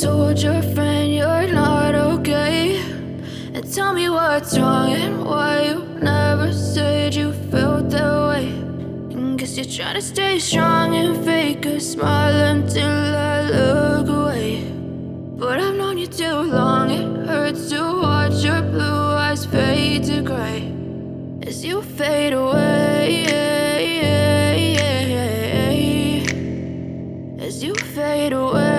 told your friend you're not okay, and tell me what's wrong and why you never said you felt that way. And guess you're trying to stay strong and fake a smile until I look away. But I've known you too long, it hurts to watch your blue eyes fade to gray as you fade away, as you fade away.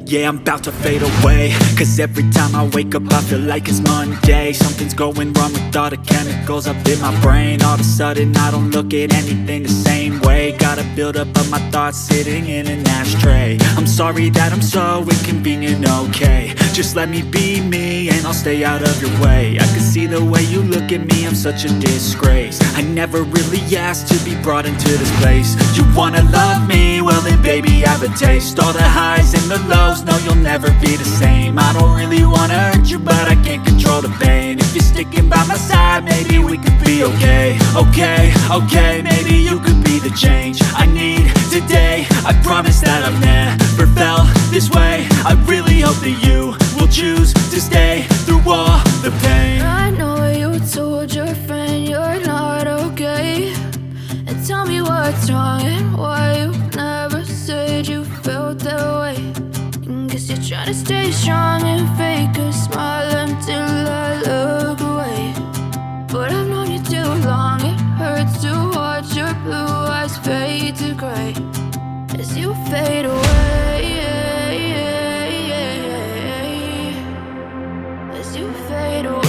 Yeah, I'm about to fade away, cause every time I wake up I feel like it's Monday. Something's going wrong with all the chemicals up in my brain. All of a sudden I don't look at anything the same way. Got a buildup of my thoughts sitting in an ashtray. I'm sorry that I'm so inconvenient, okay. Just let me be me and I'll stay out of your way. I can see the way you look at me, I'm such a disgrace. I never really asked to be brought into this place. You wanna love me? Well then baby I have a taste. All the highs and the lows, no you'll never be the same. I don't really wanna hurt you but I can't control the pain. If you're sticking by my side maybe we could be okay. Okay, maybe you could be the change I need today. I promise that I've never felt this way. I really hope that you will choose to stay through all the pain. I know you told your friend you're not okay, and tell me what's wrong and why you never said you felt that way. And guess you're trying to stay strong and fake a smile until I look away. But I've known you too long, it hurts to watch your blue eyes fade to gray as you fade away, as you fade away.